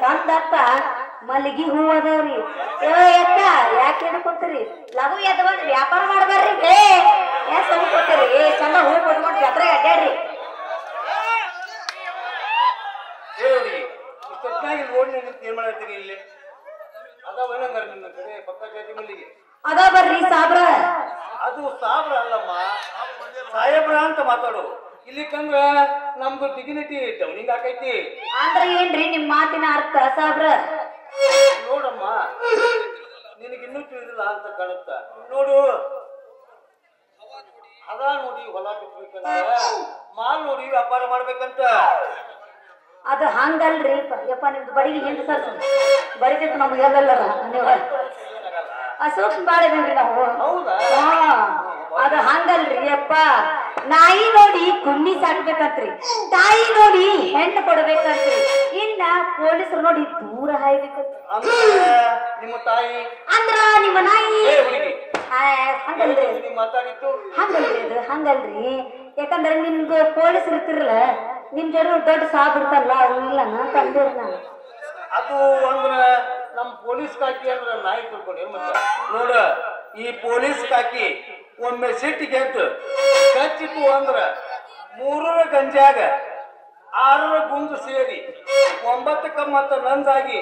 ಕಂದತ್ತ ಮಲ್ಲಿಗೆ ಹೂ ಅದಾವ್ರಿ. ಅಕ್ಕ ಯಾಕೆ ಎದ್ಕೊಂತೀರಿ? ಲಘು ಎದ್ದು ಬಂದು ವ್ಯಾಪಾರ ಮಾಡ್ಬಾರ್ರಿ. ಯಾಕೆ ತಂದ್ಕೊತೀರಿ? ಚಂದ ಹೂ ಕೊಟ್ಕೊಂಡು ಜಾತ್ರೆಗೆ ಅಡ್ಡಾಡ್ರಿ. ಹೇಳಿ ಇಷ್ಟೊತ್ತಾಗಿ ನೋಡಿ ನಿಂತು ಏನ್ ಮಾಡತ್ತೀರಿ ಇಲ್ಲಿ? ಅದಾವನಂಗಾರ ನಿನ್ನ ಕಡೆ ಪಕ್ಕ ಜಾತಿ ಮಲ್ಲಿಗೆ ಅದ ಬರ್ರಿ ಸಾಬ್ರ. ಅದು ಸಾಬ್ರ ಅಲ್ಲಮ್ಮ, ಸಾಹೇಬ್ರ ಅಂತ ಮಾತಾಡು. ಇಲ್ಲಿ ಕಂದ್ರ ನಮ್ದು ಡಿಗ್ನಿಟಿ ಡೌನಿಂಗ್ ಆಕೈತಿ. ಅಂದ್ರ ಏನ್ರಿ ನಿಮ್ ಮಾತಿನ ಅರ್ಥ ಸಾಬ್ರ? ನೋಡಮ್ಮ, ನಿನಗಿನ್ನೂ ತಿಳಿದಿಲ್ಲ ಅಂತ ಕಾಣುತ್ತ. ನೋಡು, ಅದ ನೋಡಿ ಹೊಲ ಬಿತ್ಬೇಕಂತ, ಮಾಲ್ ನೋಡಿ ವ್ಯಾಪಾರ ಮಾಡ್ಬೇಕಂತ. ಅದು ಹಂಗಲ್ರಿ ಯಪ್ಪ. ನಿಮ್ದು ಬಡಿಗೆ ಹಿಂದೆ ಸರ್ ಬಡಿಬೇಕು ನಮ್ಗೆಲ್ಲರ ನೀವು ಅಶೋಕ್ ಬಾಳಿದ್ರಿ ನಾವು. ಅದು ಹಂಗಲ್ರಿ ಯಪ್ಪ. ನಾಯಿ ನೋಡಿ ಕುಂಡಿ ಸಾಕ್ಬೇಕಂತ್ರಿ, ತಾಯಿ ನೋಡಿ ಹೆಣ್ಣು ಕೊಡ್ಬೇಕಂತ್ರಿ, ಇನ್ನ ಪೊಲೀಸರು ನೋಡಿ ದೂರ ಹಾಯ್ಬೇಕಂತ್ರಿ. ನಿಮ್ಮ ತಾಯಿ ಅಂದ್ರ ನಿಮ್ಮ ನಾಯಿ ಹಂಗಲ್ರಿ. ಮಾತಾಡಿತ್ತು ಹಂಗಲ್ರಿ ಅದು ಹಂಗಲ್ರಿ. ಯಾಕಂದ್ರೆ ನಿಮ್ದು ಪೊಲೀಸರು ಇರ್ತಿರಲ್ಲ, ನಿಮ್ ಜನ ದೊಡ್ಡ ಸಾಬ್ ಇರ್ತಾರಲ್ಲ ಅವ್ರಿಲ್ಲ ತಂದಿರಿ ನಾನು. ಅದು ಅಂದ್ರ ನಮ್ ಪೊಲೀಸ್ ಕಾಕಿ ಅಂದ್ರ ನಾಯಿ ತಿಳ್ಕೊಂಡಿ ಮತ್ತ. ನೋಡ, ಈ ಪೊಲೀಸ್ ಕಾಕಿ ಒಮ್ಮೆ ಸಿಟ್ಟಿಗೆ ಎದ್ದು ಕಚ್ಚಿತು ಅಂದ್ರ 3 ಗಂಜಾಗ 6 ಗುಂಜು ಸೇರಿ 9 ಮತ್ತ ನಂದಾಗಿ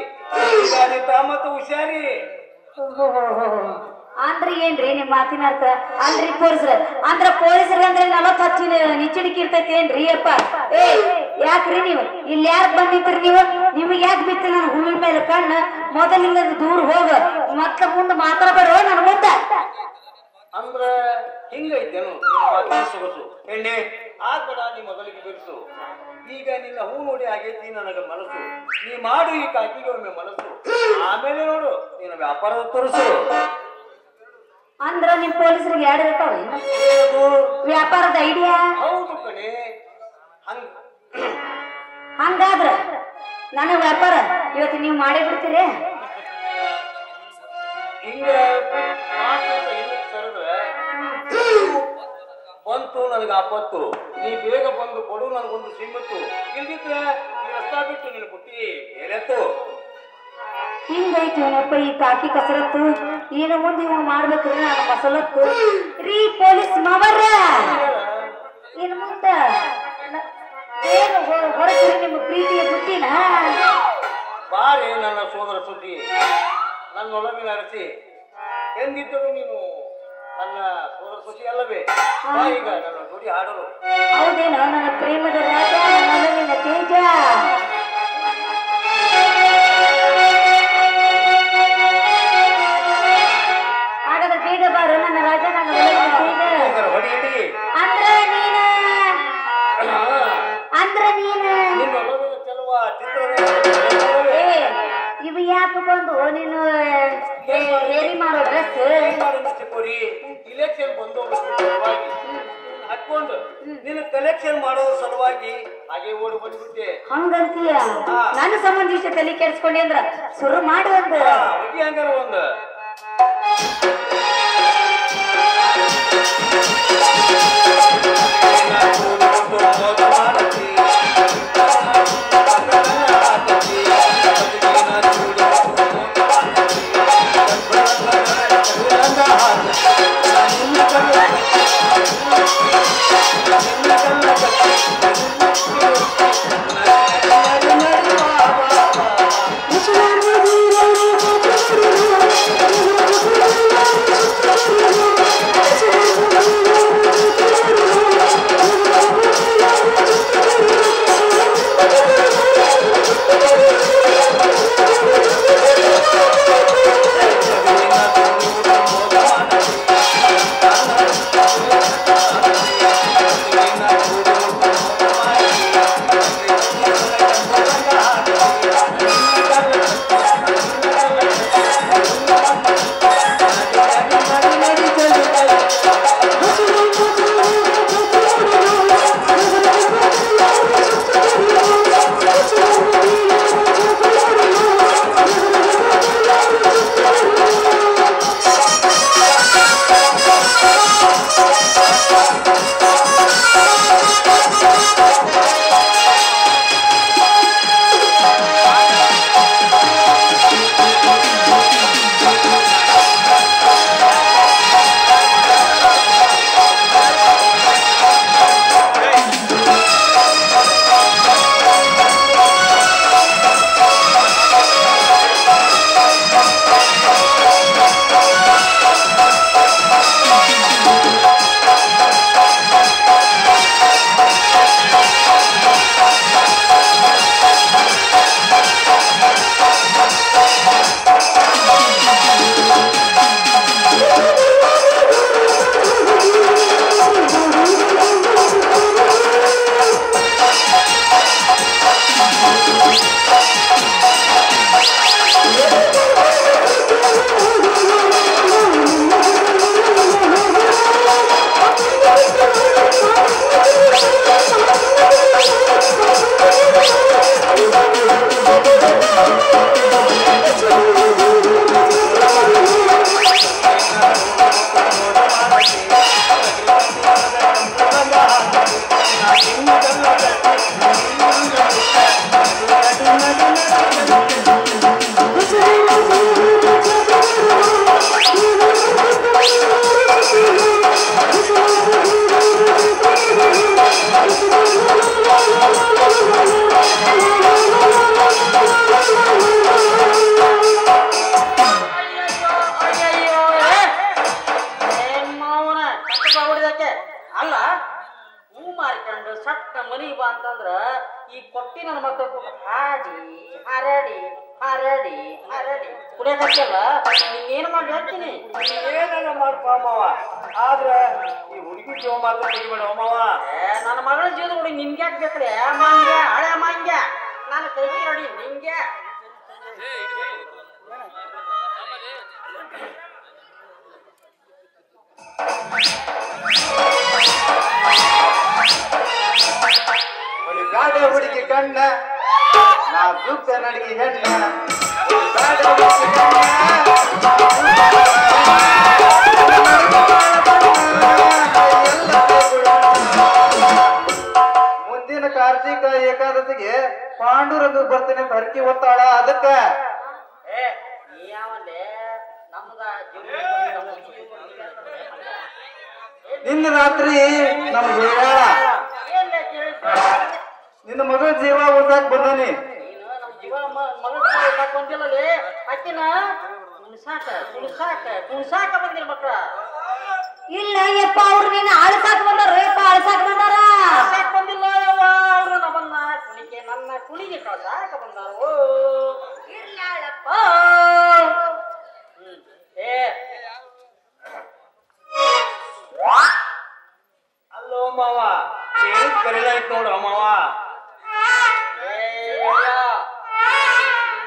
ಮತ್ತ ಹುಷಾರಿ. ಅಂದ್ರೆ ಏನ್ರಿ ನಿಮ್ ಮಾತಿನ ಅರ್ಥ? ಅಲ್ರಿ ಪೊಲೀಸ್ರ ಅಂದ್ರ ಪೊಲೀಸರಿಗೆ ಅಂದ್ರೆ 40 ಹಚ್ಚಿನ ನಿಚ್ಚಣಿಕೆ ಇರ್ತೈತಿ ಏನ್ರಿ ಅಪ್ಪ? ಯಾಕ್ರಿ ನೀವು ಇಲ್ಲಿ ಯಾಕೆ ಬಂದಿದ್ರಿ? ನಿಮಗೆ ಯಾಕೆ ಬಿತ್ತು ನನ್ನ ಹೂವಿನ ಮೇಲೆ ಕಣ್ಣು? ಮೊದಲಿಂದ ದೂರ ಹೋಗ, ಮತ್ತೆ ಮುಂದೆ ಮಾತಾಡಬೇಡ ನನ್ನ ಮುಂದೆ. ಅಂದ್ರ ಹಿಂಗೈತೇನು ಸೊಗಸು? ಎಣ್ಣೆ ಆಗ್ಬೇಡ, ನೀ ಮೊದಲಿಗೆ ಬಿಡಿಸು. ಈಗ ನಿನ್ನ ಹೂ ನೋಡಿ ಆಗೈತಿ ನನಗ ಮನಸ್ಸು. ನೀ ಮಾಡು ಈ ಕಾಕಿಗೆ ಒಮ್ಮೆ ಮನಸ್ಸು, ಆಮೇಲೆ ನೋಡು ನಿನ್ನ ವ್ಯಾಪಾರ ತೋರಿಸು. ಅಂದ್ರ ನಿಮ್ ಪೊಲೀಸರಿಗೆ ಎರಡು ಇರ್ತಾವ ವ್ಯಾಪಾರದ ಐಡಿಯಾ? ಹೌದು ಕಣೆ. ಹಂಗಾದ್ರ ನನಗ ವ್ಯಾಪಾರ ಇವತ್ತು ನೀವು ಮಾಡೇ ಬಿಡ್ತೀರಿ. ಹಿಂಗ ಸರಿದ್ರೆ ಬಂತು ನನಗ ಆಪತ್ತು. ನೀ ಬೇಗ ಬಂದು ಕೊಡು ನನಗೊಂದು ಸಿಮ್ಮತ್ತು. ಇಲ್ದಿದ್ರೆ ಈ ರಸ್ತಾ ಬಿಟ್ಟು ನೀನು ಕೊಟ್ಟಿ ಬೇರೆತ್ತು. ಹಿಂಗೈತಿ ಏನಪ್ಪ ಈ ಕಾಕಿ ಕಸರತ್ತು. ಏನು ಮುಂದೆ ಇವ ಮಾಡ್ಬೇಕ್ರಿ ನಾನು ಮಸಲತ್ತು ರೀ ಪೊಲೀಸ್ ಮಾವರ. ಇನ್ನು ಮುಂದ ಏನು ಹೊರಗ್ರಿ ನಿಮ್ಮ ಪ್ರೀತಿಯ ಬುದ್ಧಿನ? ಬಾರಿ ನನ್ನ ಸೋದರ ಸುದ್ದಿ, ನನ್ನ ಒಳಗಿನ ಅರಸಿ. ಎಂದಿದ್ದರು ನೀನು ನನ್ನ ಸೋದರ ಸುದ್ದಿ ಅಲ್ಲವೇ? ಈಗ ನನ್ನ ಜೋಡಿ ಆಡಲು. ಹೌದೇನೋ ನನ್ನ ಪ್ರೇಮದ ರಾಜ, ನನ್ನ ತೇಜ. ಹಾಗಾದ್ರೆ ಬೇಗ ಬಾರು ನನ್ನ ರಾಜ, ನನ್ನ ಅಂದ್ರ ನೀನ ಇವು ಯಾಕೆ ಬಂದು ನೀನು ಹೇರಿ ಮಾಡೋ ಡ್ರೆಸ್? ಇಲೆಕ್ಷನ್ ಬಂದು ಹಾಕೊಂಡು ನೀನು ಕಲೆಕ್ಷನ್ ಮಾಡೋ ಸಲುವಾಗಿ ಹಾಗೆ ಓಡಿ ಬಂದ್ಬಿಟ್ಟೆ. ಹಂಗಂತೀಯ? ನನ್ನ ಸಂಬಂಧ ಇಷ್ಟ ತಲೆ ಕೆಡ್ಸ್ಕೊಂಡಿ ಅಂದ್ರ ಶುರು ಮಾಡಿ ಒಂದು ಹಂಗಾರ ಒಂದು ಅಂದ್ರ ಈ ಕೊಟ್ಟಿ ನನ್ನ ಮಕ್ಕಳು ಹಾಡಿ ಹರಡಿ ಹರಡಿ ಹರಡಿ ಕುಡಿಯಕಲ್ಲ ನೀನೇನು ಮಾಡಿ ಹೇಳ್ತೀನಿ ಏನೆಲ್ಲ ಮಾಡ್ಪ ಮಾವ ಆದ್ರ ಈ ಹುಡುಗಿ ಜೀವ ಮಾತ್ರ ತೆಗಿಬೇಡ ಮಾವ ನನ್ನ ಮಗಳ ಜೀವನ ಹುಡುಗಿ ನಿನ್ಗೆ ಯಾಕೆ ಬೇಕ್ರೆ ಮಾಂಗ್ಯ ಹಳೆ ಮಾಂಗ್ಯ ನಾನು ಕೈ ನೋಡಿ ನಿಂಗೆ ಗಾಡಿ ಹುಡುಗಿ ಕಣ್ಣ ನಾ ದುಃಖ ನಡಿಗೆ ಹೆಣ್ಣ ಮುಂದಿನ ಕಾರ್ತಿಕ ಏಕಾದಶಿಗೆ ಪಾಂಡುರಂಗ ಬರ್ತೇನೆ ಅಂತ ಹರಕಿ ಹೊತ್ತಾಳ ಅದಕ್ಕ ನೀ ಯಾವಲ್ಲೇ ನಮ್ಗ ನಿನ್ನ ರಾತ್ರಿ ನಮ್ಗೆ ಹೇಳ ನಿನ್ನ ಮಗಳ ಜೀವ ಉಳ್ಸಾಕ್ ಬಂದಾನಿ ನೀನು ನಮ್ಮ ಜೀವ ಮಗಳ ಬಂದಿಲ್ಲಲೇ ಅಕ್ಕಿನ ಕುಣ್ಸಾಕ ಬಂದಿಲ್ಲ ಮಕ್ಕಳ ಇಲ್ಲ ಯಪ್ಪ ಅವ್ರು ನೀನ್ ಅಳ್ಸಾಕ್ ಬಂದಾರ ಯಪ್ಪ ಅಳ್ಸಾಕ್ ಬಂದಾರ ಬಂದಿಲ್ಲ ಅವರು ನಮ್ಮನ್ನ ಕುಣಿಕೆ ನನ್ನ ಕುಣಿಗೆ ಕಳ್ಸಾಕ ಬಂದಾರ ಇರ್ಲಾಳಪ್ಪ ಅಲ್ಲೋ ಮಾವ ಹೇಳಿದ್ ಕರೆಲಾಯ್ತು ನೋಡು ಮಾವ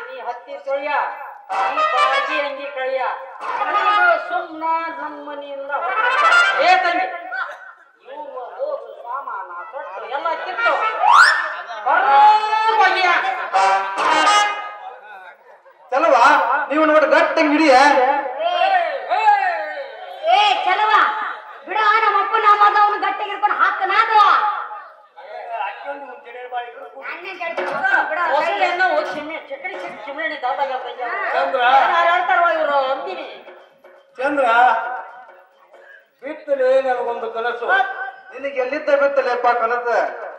ನೀ ಹತ್ತಿ ತೊಳೆಯ ಈ ಬಾಜಿ ಅಂಗಿ ಕಳಿಯ ಸುಮ್ನ ನಮ್ಮ ಮನೆಯಿಂದ ತಂಗಿ ಇವು ಹೋಗು ಸಾಮಾನ ತೊಟ್ಟು ಎಲ್ಲ ಕಿತ್ತು ಬಗೆಯ ಚಲವಾ ನೀವು ನೋಡಿ ಗಟ್ಟಂಗ್ ಹಿಡಿಯ ಏ ಚಲವ ಬಿಡ ನಮ್ಮ ಅಪ್ಪ ನಮ್ಮ ಅದ ಅವನು ಗಟ್ಟಿಗೆ ಹಿಡ್ಕೊಂಡು ಹಾಕನಾದ ಚಂದ್ರ ಬಿತ್ತಲೆ ನನಗೊಂದು ಕನಸು ನಿನಗೆ ಎಲ್ಲಿದ್ದ ಬಿತ್ತಲೆಪ್ಪ ಕನಸ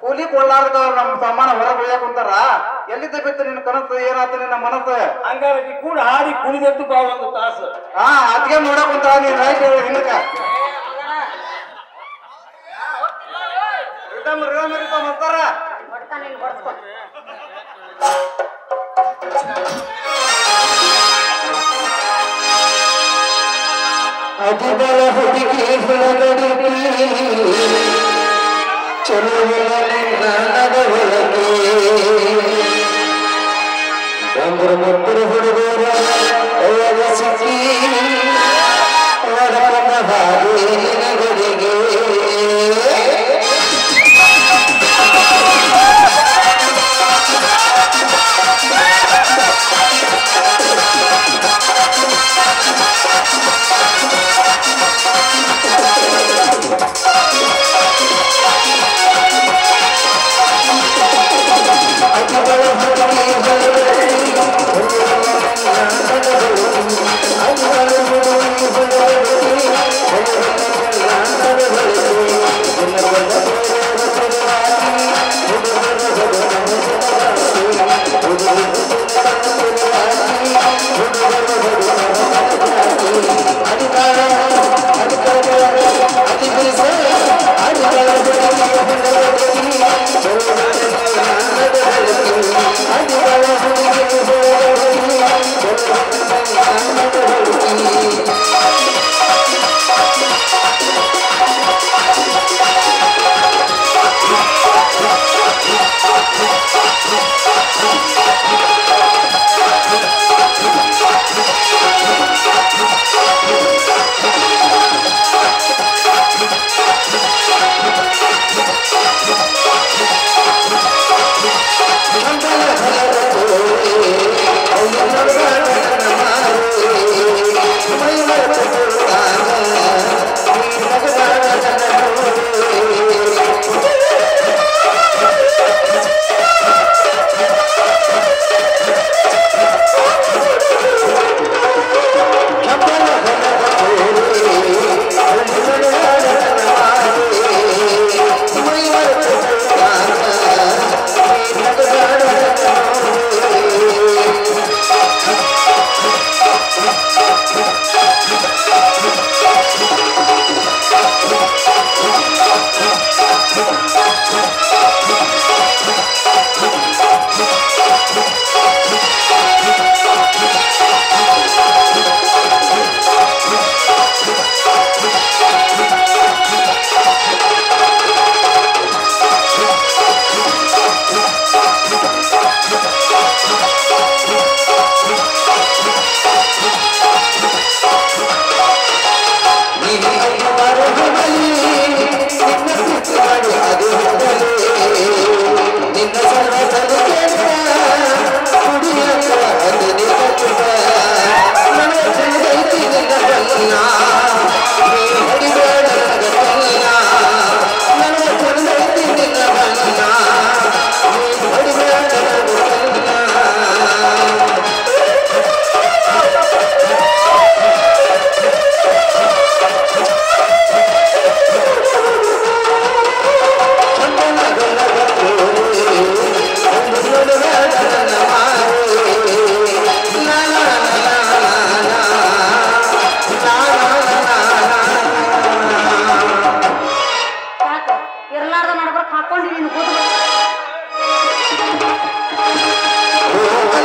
ಕೂಲಿ ಕೊಳ್ಳಾರ್ದವ್ರು ನಮ್ಮ ಸಾಮಾನ ಹೊರಗೆ ಒಯ್ಯಾಕ ಕುಂತಾರ ಎಲ್ಲಿದ್ದ ಬಿತ್ತ ನಿನ್ನ ಕನಸು ಏನಾತ ನಿನ್ನ ಮನಸ್ಸು ಹಂಗಾಗಿ ಕೂಡ ಹಾಡಿ ಕುಣಿದದ್ದು ಬಾ ಒಂದು ತಾಸು ಹಾ ಅದ್ಗೆ ನೋಡಕ್ ಕುಂತಾರ ನೀನ್ ರೈಟ್ ಹೇಳಿ ಹಿಂದಕ ರಿಟಮ್ ಅಂತಾರ ಅದಿಬಲ ಹುಡುಗಿ ಹುಡುಗಡಿಗೆ ಚಲುವದ ಹೊರಗೆ ಬಂದರು ಮುಬ್ಬರು ಹುಡುಗರ ಅವರ ಸಿಕ್ಕಿ ಅವರ ಹಾಗೆ ನಿನಗಳಿಗೆ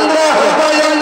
ಚಂದ್ರ